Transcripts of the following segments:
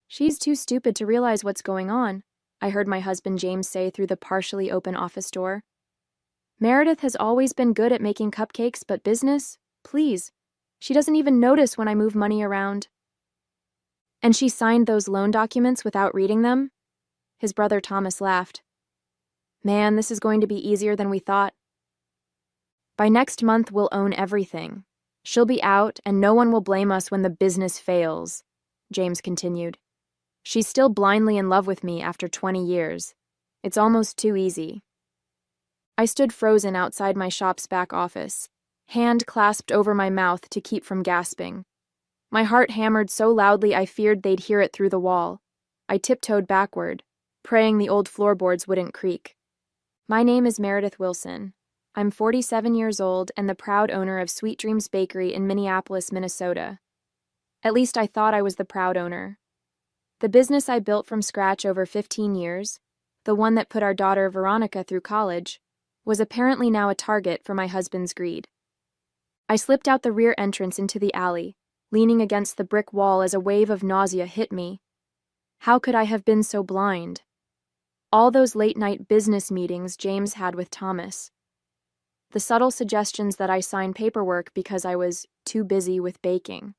She's too stupid to realize what's going on, I heard my husband James say through the partially open office door. Meredith has always been good at making cupcakes, but business? Please. She doesn't even notice when I move money around. And she signed those loan documents without reading them? His brother Thomas laughed. Man, this is going to be easier than we thought. By next month, we'll own everything. She'll be out, and no one will blame us when the business fails, James continued. She's still blindly in love with me after 20 years. It's almost too easy. I stood frozen outside my shop's back office, hand clasped over my mouth to keep from gasping. My heart hammered so loudly I feared they'd hear it through the wall. I tiptoed backward, praying the old floorboards wouldn't creak. My name is Meredith Wilson. I'm 47 years old and the proud owner of Sweet Dreams Bakery in Minneapolis, Minnesota. At least I thought I was the proud owner. The business I built from scratch over 15 years, the one that put our daughter Veronica through college, was apparently now a target for my husband's greed. I slipped out the rear entrance into the alley, leaning against the brick wall as a wave of nausea hit me. How could I have been so blind? All those late-night business meetings James had with Thomas. The subtle suggestions that I sign paperwork because I was too busy with baking.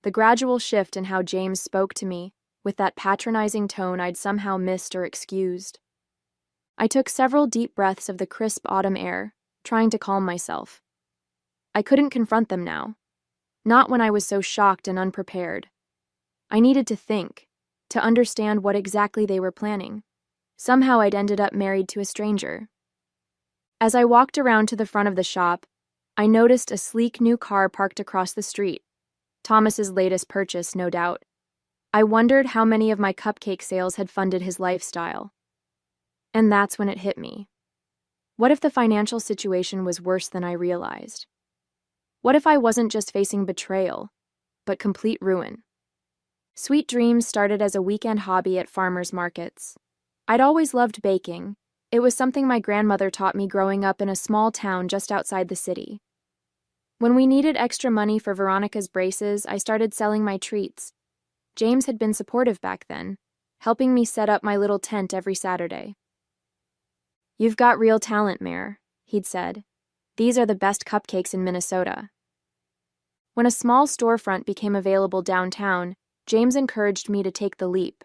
The gradual shift in how James spoke to me, with that patronizing tone I'd somehow missed or excused. I took several deep breaths of the crisp autumn air, trying to calm myself. I couldn't confront them now. Not when I was so shocked and unprepared. I needed to think, to understand what exactly they were planning. Somehow I'd ended up married to a stranger. As I walked around to the front of the shop, I noticed a sleek new car parked across the street. Thomas's latest purchase, no doubt. I wondered how many of my cupcake sales had funded his lifestyle. And that's when it hit me. What if the financial situation was worse than I realized? What if I wasn't just facing betrayal, but complete ruin? Sweet Dreams started as a weekend hobby at farmers markets. I'd always loved baking. It was something my grandmother taught me growing up in a small town just outside the city. When we needed extra money for Veronica's braces, I started selling my treats. James had been supportive back then, helping me set up my little tent every Saturday. You've got real talent, Mare, he'd said. These are the best cupcakes in Minnesota. When a small storefront became available downtown, James encouraged me to take the leap.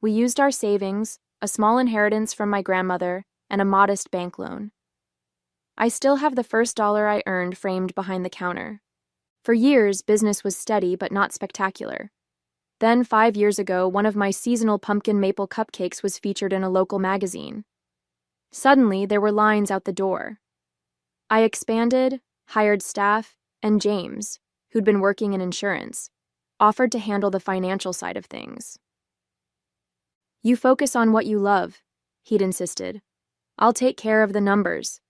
We used our savings, a small inheritance from my grandmother, and a modest bank loan. I still have the first dollar I earned framed behind the counter. For years, business was steady but not spectacular. Then, 5 years ago, one of my seasonal pumpkin maple cupcakes was featured in a local magazine. Suddenly, there were lines out the door. I expanded, hired staff, and James, who'd been working in insurance, offered to handle the financial side of things. You focus on what you love, he'd insisted. I'll take care of the numbers.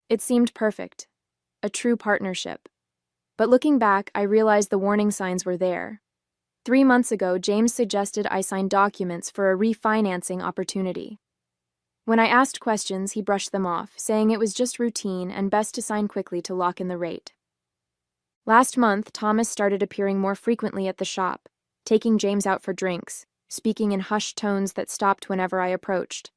It seemed perfect, a true partnership. But looking back, I realized the warning signs were there. 3 months ago, James suggested I sign documents for a refinancing opportunity. When I asked questions, he brushed them off, saying it was just routine and best to sign quickly to lock in the rate. Last month, Thomas started appearing more frequently at the shop, taking James out for drinks, speaking in hushed tones that stopped whenever I approached.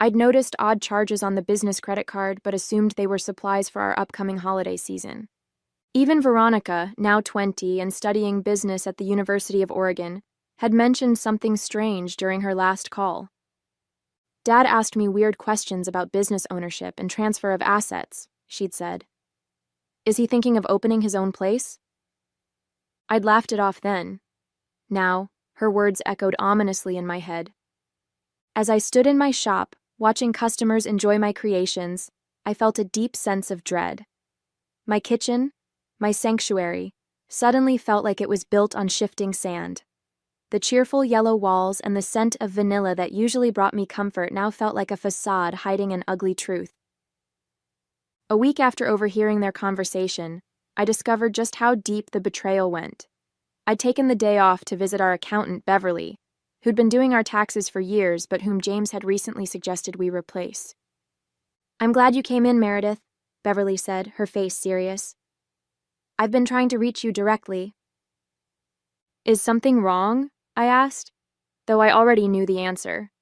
I'd noticed odd charges on the business credit card but assumed they were supplies for our upcoming holiday season. Even Veronica, now 20 and studying business at the University of Oregon, had mentioned something strange during her last call. Dad asked me weird questions about business ownership and transfer of assets, she'd said. Is he thinking of opening his own place? I'd laughed it off then. Now, her words echoed ominously in my head. As I stood in my shop, watching customers enjoy my creations, I felt a deep sense of dread. My kitchen, my sanctuary, suddenly felt like it was built on shifting sand. The cheerful yellow walls and the scent of vanilla that usually brought me comfort now felt like a facade hiding an ugly truth. A week after overhearing their conversation, I discovered just how deep the betrayal went. I'd taken the day off to visit our accountant, Beverly, who'd been doing our taxes for years but whom James had recently suggested we replace. I'm glad you came in, Meredith, Beverly said, her face serious. I've been trying to reach you directly. Is something wrong? I asked, though I already knew the answer.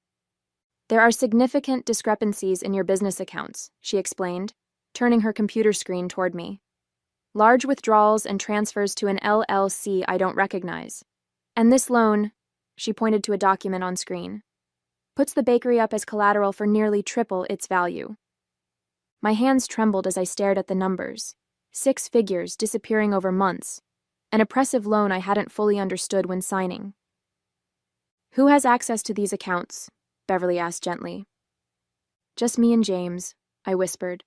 There are significant discrepancies in your business accounts, she explained, turning her computer screen toward me. Large withdrawals and transfers to an LLC I don't recognize. And this loan, she pointed to a document on screen, puts the bakery up as collateral for nearly triple its value. My hands trembled as I stared at the numbers. 6 figures disappearing over months. An oppressive loan I hadn't fully understood when signing. Who has access to these accounts? Beverly asked gently. Just me and James, I whispered.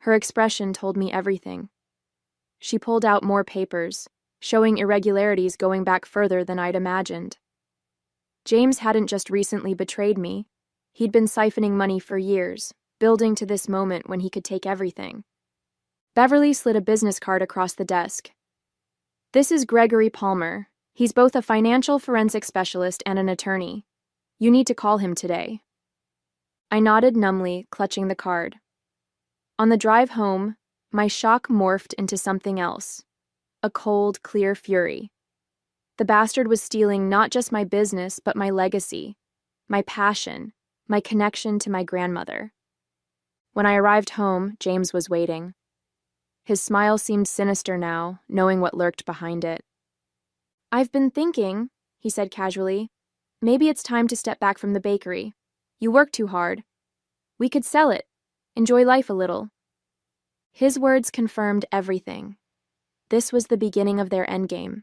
Her expression told me everything. She pulled out more papers, showing irregularities going back further than I'd imagined. James hadn't just recently betrayed me. He'd been siphoning money for years, building to this moment when he could take everything. Beverly slid a business card across the desk. This is Gregory Palmer. He's both a financial forensic specialist and an attorney. You need to call him today. I nodded numbly, clutching the card. On the drive home, my shock morphed into something else. A cold, clear fury. The bastard was stealing not just my business, but my legacy, my passion, my connection to my grandmother. When I arrived home, James was waiting. His smile seemed sinister now, knowing what lurked behind it. I've been thinking, he said casually, maybe it's time to step back from the bakery. You work too hard. We could sell it, enjoy life a little. His words confirmed everything. This was the beginning of their endgame,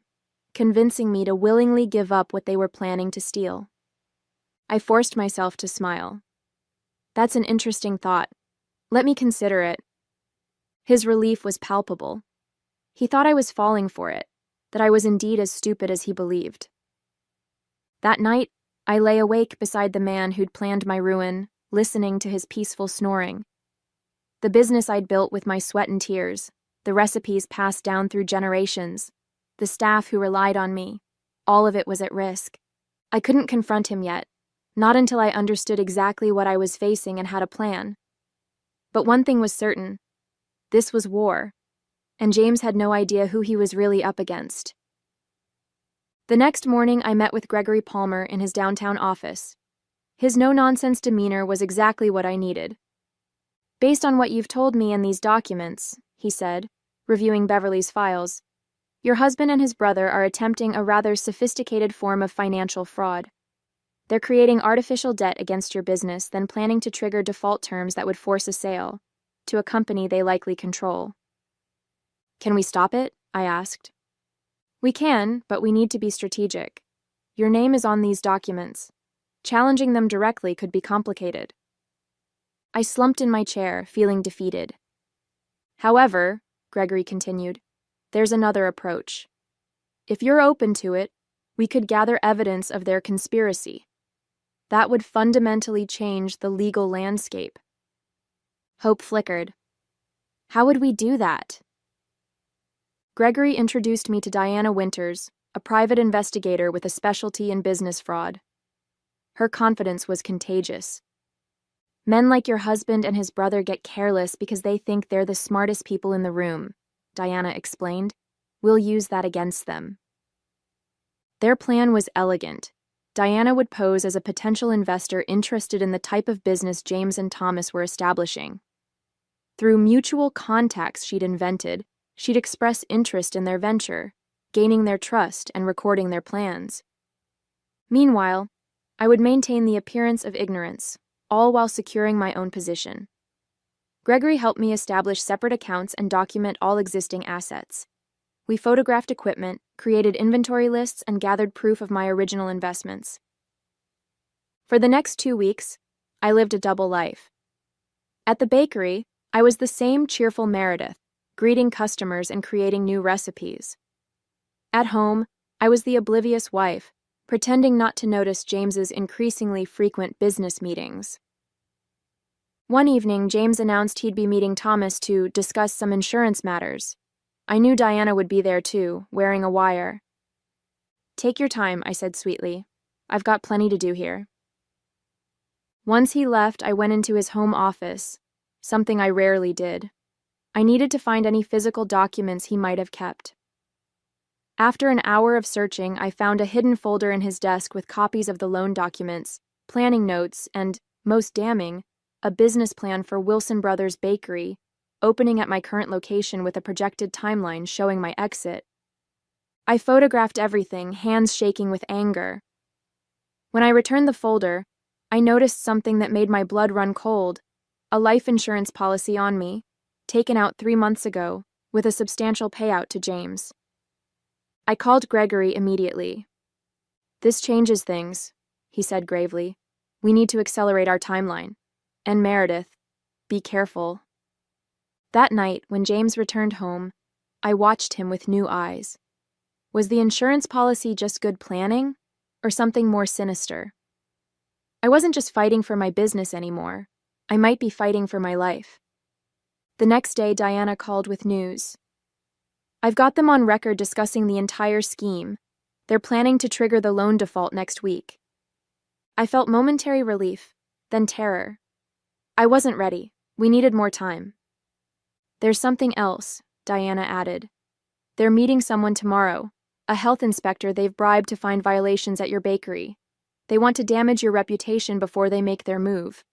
convincing me to willingly give up what they were planning to steal. I forced myself to smile. That's an interesting thought. Let me consider it. His relief was palpable. He thought I was falling for it, that I was indeed as stupid as he believed. That night, I lay awake beside the man who'd planned my ruin, listening to his peaceful snoring. The business I'd built with my sweat and tears, the recipes passed down through generations, the staff who relied on me, all of it was at risk. I couldn't confront him yet, not until I understood exactly what I was facing and had a plan. But one thing was certain. This was war, and James had no idea who he was really up against. The next morning, I met with Gregory Palmer in his downtown office. His no-nonsense demeanor was exactly what I needed. Based on what you've told me in these documents, he said, reviewing Beverly's files, your husband and his brother are attempting a rather sophisticated form of financial fraud. They're creating artificial debt against your business, then planning to trigger default terms that would force a sale to a company they likely control. Can we stop it? I asked. We can, but we need to be strategic. Your name is on these documents. Challenging them directly could be complicated. I slumped in my chair, feeling defeated. However, Gregory continued, there's another approach. If you're open to it, we could gather evidence of their conspiracy. That would fundamentally change the legal landscape. Hope flickered. How would we do that? Gregory introduced me to Diana Winters, a private investigator with a specialty in business fraud. Her confidence was contagious. Men like your husband and his brother get careless because they think they're the smartest people in the room, Diana explained. We'll use that against them. Their plan was elegant. Diana would pose as a potential investor interested in the type of business James and Thomas were establishing. Through mutual contacts she'd invented, she'd express interest in their venture, gaining their trust and recording their plans. Meanwhile, I would maintain the appearance of ignorance, all while securing my own position. Gregory helped me establish separate accounts and document all existing assets. We photographed equipment, created inventory lists, and gathered proof of my original investments. For the next 2 weeks, I lived a double life. At the bakery, I was the same cheerful Meredith, greeting customers and creating new recipes. At home, I was the oblivious wife, pretending not to notice James's increasingly frequent business meetings. One evening, James announced he'd be meeting Thomas to discuss some insurance matters. I knew Diana would be there too, wearing a wire. Take your time, I said sweetly. I've got plenty to do here. Once he left, I went into his home office, something I rarely did. I needed to find any physical documents he might have kept. After an hour of searching, I found a hidden folder in his desk with copies of the loan documents, planning notes, and, most damning, a business plan for Wilson Brothers Bakery, opening at my current location with a projected timeline showing my exit. I photographed everything, hands shaking with anger. When I returned the folder, I noticed something that made my blood run cold: a life insurance policy on me, taken out 3 months ago, with a substantial payout to James. I called Gregory immediately. "This changes things," he said gravely. "We need to accelerate our timeline. And Meredith, be careful." That night, when James returned home, I watched him with new eyes. Was the insurance policy just good planning, or something more sinister? I wasn't just fighting for my business anymore. I might be fighting for my life. The next day, Diana called with news. "I've got them on record discussing the entire scheme. They're planning to trigger the loan default next week." I felt momentary relief, then terror. I wasn't ready. We needed more time. "There's something else," Diana added. "They're meeting someone tomorrow, a health inspector they've bribed to find violations at your bakery. They want to damage your reputation before they make their move."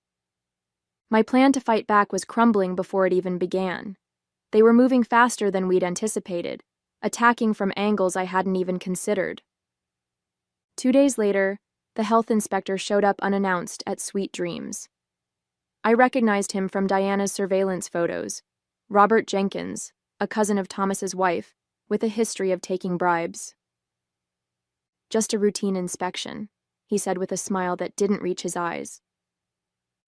My plan to fight back was crumbling before it even began. They were moving faster than we'd anticipated, attacking from angles I hadn't even considered. 2 days later, the health inspector showed up unannounced at Sweet Dreams. I recognized him from Diana's surveillance photos: Robert Jenkins, a cousin of Thomas's wife, with a history of taking bribes. "Just a routine inspection," he said with a smile that didn't reach his eyes.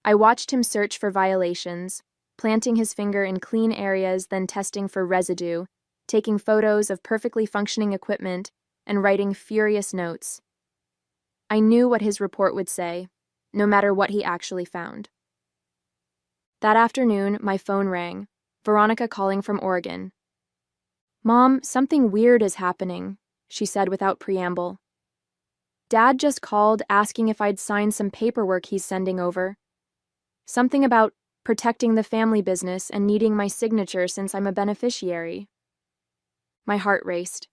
I watched him search for violations, planting his finger in clean areas, then testing for residue, taking photos of perfectly functioning equipment, and writing furious notes. I knew what his report would say, no matter what he actually found. That afternoon, my phone rang, Veronica calling from Oregon. "Mom, something weird is happening," she said without preamble. "Dad just called asking if I'd sign some paperwork he's sending over. Something about protecting the family business and needing my signature since I'm a beneficiary." My heart raced.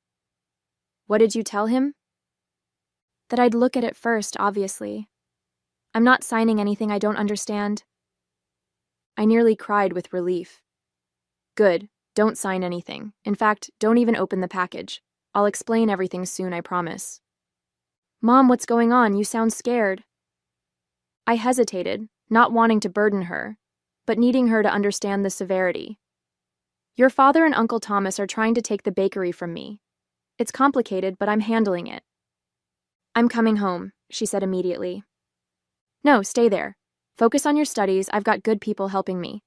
"What did you tell him?" "That I'd look at it first, obviously. I'm not signing anything I don't understand." I nearly cried with relief. "Good, don't sign anything. In fact, don't even open the package. I'll explain everything soon, I promise." "Mom, what's going on? You sound scared." I hesitated, not wanting to burden her, but needing her to understand the severity. "Your father and Uncle Thomas are trying to take the bakery from me. It's complicated, but I'm handling it." "I'm coming home," she said immediately. "No, stay there. Focus on your studies. I've got good people helping me."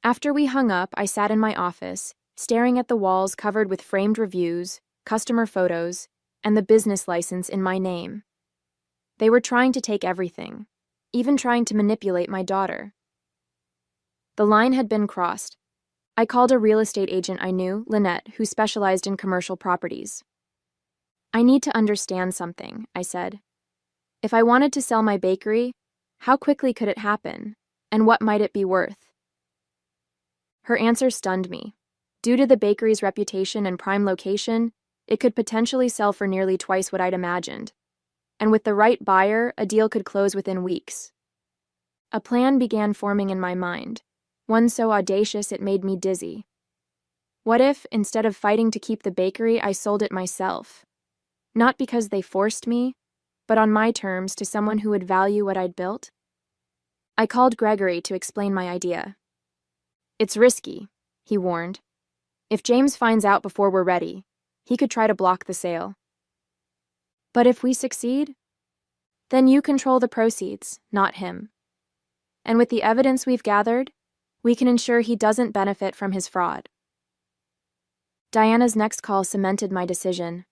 After we hung up, I sat in my office, staring at the walls covered with framed reviews, customer photos, and the business license in my name. They were trying to take everything, even trying to manipulate my daughter. The line had been crossed. I called a real estate agent I knew, Lynette, who specialized in commercial properties. "I need to understand something," I said. "If I wanted to sell my bakery, how quickly could it happen, and what might it be worth?" Her answer stunned me. Due to the bakery's reputation and prime location, it could potentially sell for nearly twice what I'd imagined. And with the right buyer, a deal could close within weeks. A plan began forming in my mind, one so audacious it made me dizzy. What if, instead of fighting to keep the bakery, I sold it myself? Not because they forced me, but on my terms to someone who would value what I'd built? I called Gregory to explain my idea. "It's risky," he warned. "If James finds out before we're ready, he could try to block the sale." "But if we succeed? Then you control the proceeds, not him. And with the evidence we've gathered, we can ensure he doesn't benefit from his fraud." Diana's next call cemented my decision.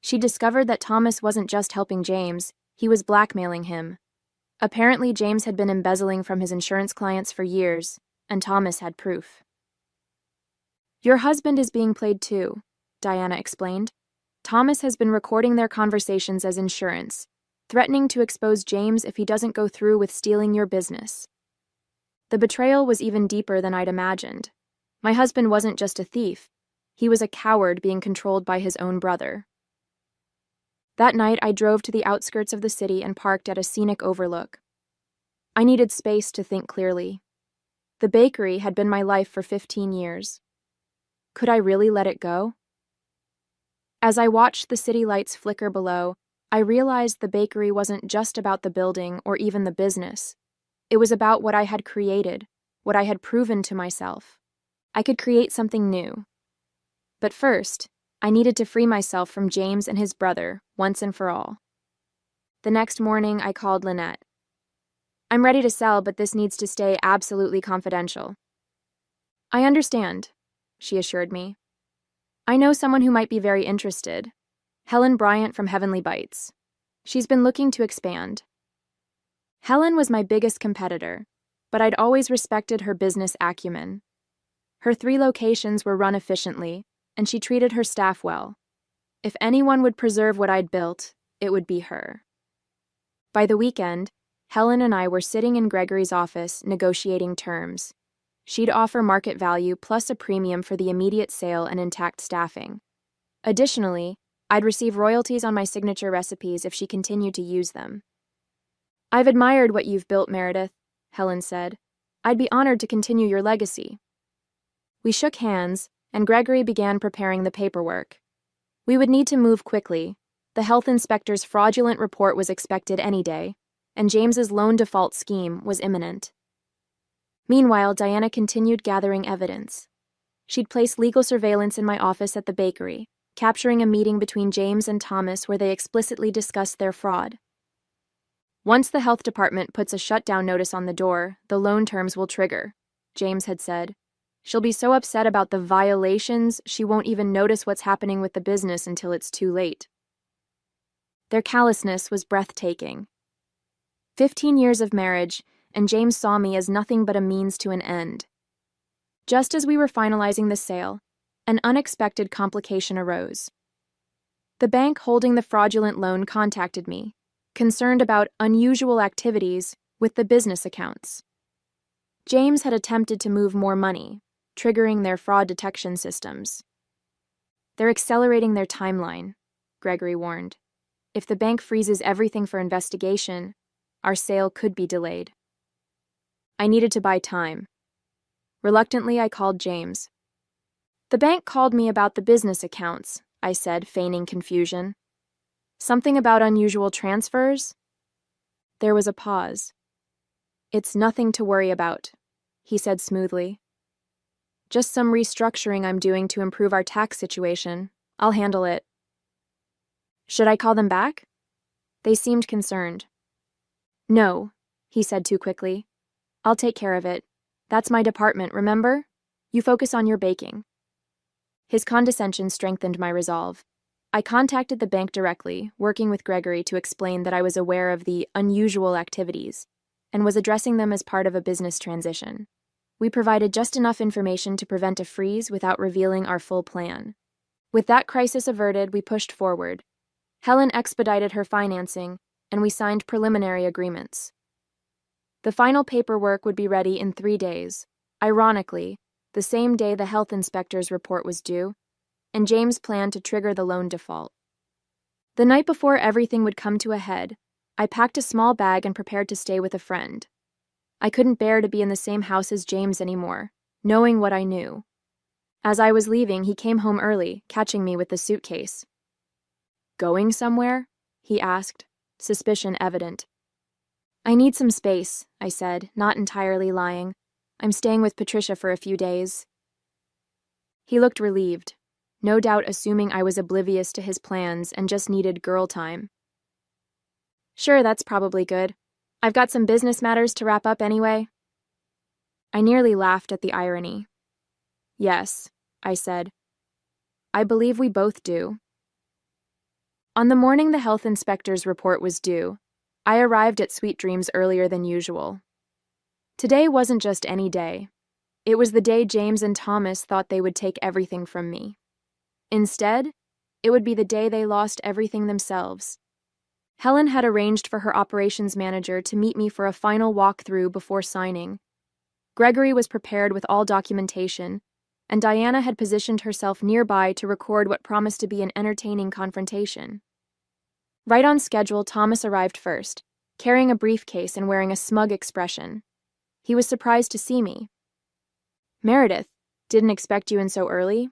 She discovered that Thomas wasn't just helping James, he was blackmailing him. Apparently, James had been embezzling from his insurance clients for years, and Thomas had proof. "Your husband is being played too," Diana explained. "Thomas has been recording their conversations as insurance, threatening to expose James if he doesn't go through with stealing your business." The betrayal was even deeper than I'd imagined. My husband wasn't just a thief. He was a coward being controlled by his own brother. That night, I drove to the outskirts of the city and parked at a scenic overlook. I needed space to think clearly. The bakery had been my life for 15 years. Could I really let it go? As I watched the city lights flicker below, I realized the bakery wasn't just about the building or even the business. It was about what I had created, what I had proven to myself. I could create something new. But first, I needed to free myself from James and his brother, once and for all. The next morning, I called Lynette. "I'm ready to sell, but this needs to stay absolutely confidential." "I understand," she assured me. "I know someone who might be very interested. Helen Bryant from Heavenly Bites. She's been looking to expand." Helen was my biggest competitor, but I'd always respected her business acumen. Her 3 locations were run efficiently, and she treated her staff well. If anyone would preserve what I'd built, it would be her. By the weekend, Helen and I were sitting in Gregory's office negotiating terms. She'd offer market value plus a premium for the immediate sale and intact staffing. Additionally, I'd receive royalties on my signature recipes if she continued to use them. "I've admired what you've built, Meredith," Helen said. "I'd be honored to continue your legacy." We shook hands, and Gregory began preparing the paperwork. We would need to move quickly. The health inspector's fraudulent report was expected any day, and James's loan default scheme was imminent. Meanwhile, Diana continued gathering evidence. She'd placed legal surveillance in my office at the bakery, capturing a meeting between James and Thomas where they explicitly discussed their fraud. "Once the health department puts a shutdown notice on the door, the loan terms will trigger," James had said. "She'll be so upset about the violations, she won't even notice what's happening with the business until it's too late." Their callousness was breathtaking. 15 years of marriage, and James saw me as nothing but a means to an end. Just as we were finalizing the sale, an unexpected complication arose. The bank holding the fraudulent loan contacted me, concerned about unusual activities with the business accounts. James had attempted to move more money, triggering their fraud detection systems. "They're accelerating their timeline," Gregory warned. "If the bank freezes everything for investigation, our sale could be delayed." I needed to buy time. Reluctantly, I called James. "The bank called me about the business accounts," I said, feigning confusion. "Something about unusual transfers?" There was a pause. "It's nothing to worry about," he said smoothly. "Just some restructuring I'm doing to improve our tax situation. I'll handle it." "Should I call them back?" They seemed concerned. "No," he said too quickly. "I'll take care of it. That's my department, remember? You focus on your baking." His condescension strengthened my resolve. I contacted the bank directly, working with Gregory to explain that I was aware of the unusual activities and was addressing them as part of a business transition. We provided just enough information to prevent a freeze without revealing our full plan. With that crisis averted, we pushed forward. Helen expedited her financing, and we signed preliminary agreements. The final paperwork would be ready in 3 days. Ironically, the same day the health inspector's report was due, and James planned to trigger the loan default. The night before everything would come to a head, I packed a small bag and prepared to stay with a friend. I couldn't bear to be in the same house as James anymore, knowing what I knew. As I was leaving, he came home early, catching me with the suitcase. "Going somewhere?" he asked, suspicion evident. "I need some space," I said, not entirely lying. "I'm staying with Patricia for a few days." He looked relieved, no doubt assuming I was oblivious to his plans and just needed girl time. "Sure, that's probably good. I've got some business matters to wrap up anyway." I nearly laughed at the irony. "Yes," I said. "I believe we both do." On the morning the health inspector's report was due, I arrived at Sweet Dreams earlier than usual. Today wasn't just any day. It was the day James and Thomas thought they would take everything from me. Instead, it would be the day they lost everything themselves. Helen had arranged for her operations manager to meet me for a final walkthrough before signing. Gregory was prepared with all documentation, and Diana had positioned herself nearby to record what promised to be an entertaining confrontation. Right on schedule, Thomas arrived first, carrying a briefcase and wearing a smug expression. He was surprised to see me. "Meredith, didn't expect you in so early?"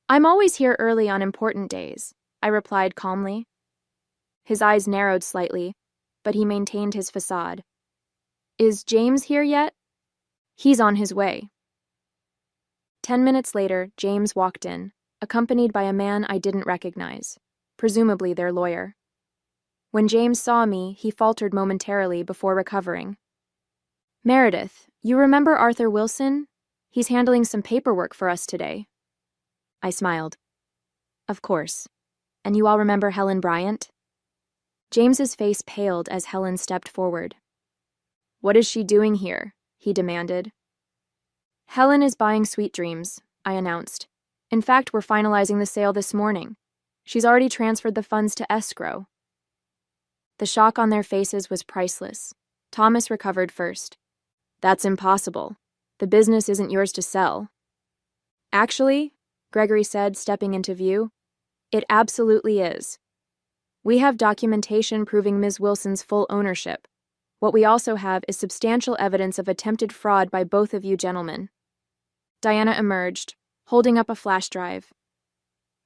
"I'm always here early on important days," I replied calmly. His eyes narrowed slightly, but he maintained his facade. "Is James here yet?" "He's on his way." 10 minutes later, James walked in, accompanied by a man I didn't recognize, presumably their lawyer. When James saw me, he faltered momentarily before recovering. "Meredith, you remember Arthur Wilson? He's handling some paperwork for us today." I smiled. "Of course. And you all remember Helen Bryant?" James's face paled as Helen stepped forward. "What is she doing here?" he demanded. "Helen is buying Sweet Dreams," I announced. "In fact, we're finalizing the sale this morning. She's already transferred the funds to escrow." The shock on their faces was priceless. Thomas recovered first. "That's impossible. The business isn't yours to sell." "Actually," Gregory said, stepping into view, "it absolutely is. We have documentation proving Ms. Wilson's full ownership. What we also have is substantial evidence of attempted fraud by both of you gentlemen." Diana emerged, holding up a flash drive.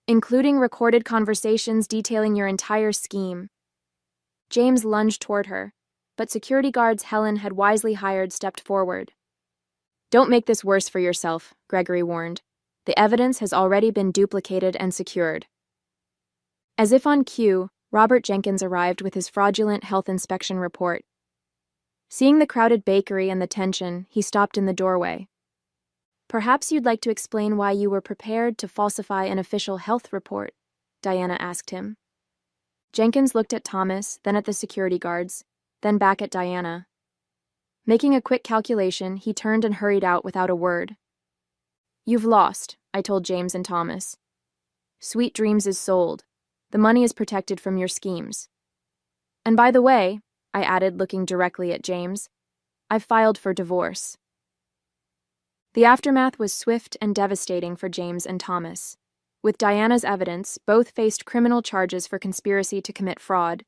"Including recorded conversations detailing your entire scheme." James lunged toward her, but security guards Helen had wisely hired stepped forward. "Don't make this worse for yourself," Gregory warned. "The evidence has already been duplicated and secured." As if on cue, Robert Jenkins arrived with his fraudulent health inspection report. Seeing the crowded bakery and the tension, he stopped in the doorway. "Perhaps you'd like to explain why you were prepared to falsify an official health report," Diana asked him. Jenkins looked at Thomas, then at the security guards, then back at Diana. Making a quick calculation, he turned and hurried out without a word. "You've lost," I told James and Thomas. "Sweet Dreams is sold. The money is protected from your schemes. And by the way," I added, looking directly at James, "I've filed for divorce." The aftermath was swift and devastating for James and Thomas. With Diana's evidence, both faced criminal charges for conspiracy to commit fraud,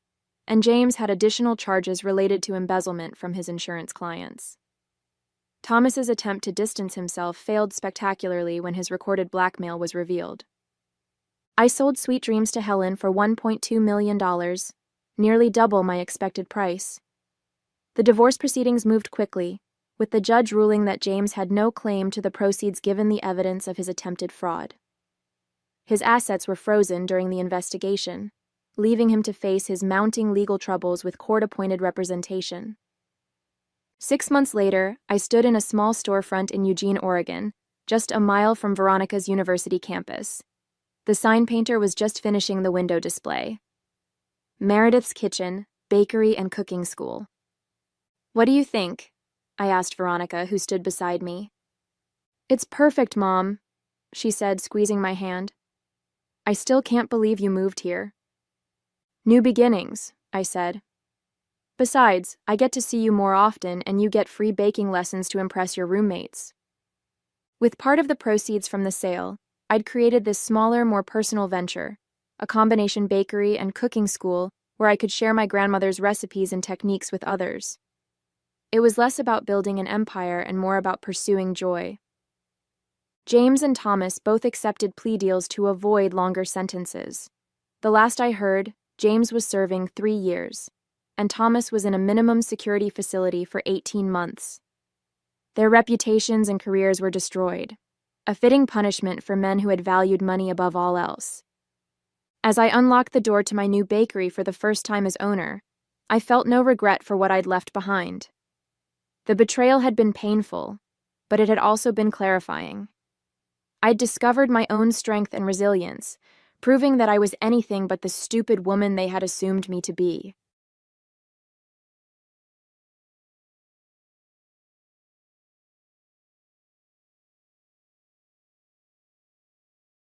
and James had additional charges related to embezzlement from his insurance clients. Thomas's attempt to distance himself failed spectacularly when his recorded blackmail was revealed. I sold Sweet Dreams to Helen for $1.2 million, nearly double my expected price. The divorce proceedings moved quickly, with the judge ruling that James had no claim to the proceeds given the evidence of his attempted fraud. His assets were frozen during the investigation, leaving him to face his mounting legal troubles with court-appointed representation. 6 months later, I stood in a small storefront in Eugene, Oregon, just a mile from Veronica's university campus. The sign painter was just finishing the window display. "Meredith's Kitchen, Bakery and Cooking School." "What do you think?" I asked Veronica, who stood beside me. "It's perfect, Mom," she said, squeezing my hand. "I still can't believe you moved here." "New beginnings," I said. "Besides, I get to see you more often and you get free baking lessons to impress your roommates." With part of the proceeds from the sale, I'd created this smaller, more personal venture, a combination bakery and cooking school where I could share my grandmother's recipes and techniques with others. It was less about building an empire and more about pursuing joy. James and Thomas both accepted plea deals to avoid longer sentences. The last I heard, James was serving 3 years, and Thomas was in a minimum security facility for 18 months. Their reputations and careers were destroyed, a fitting punishment for men who had valued money above all else. As I unlocked the door to my new bakery for the first time as owner, I felt no regret for what I'd left behind. The betrayal had been painful, but it had also been clarifying. I'd discovered my own strength and resilience, proving that I was anything but the stupid woman they had assumed me to be.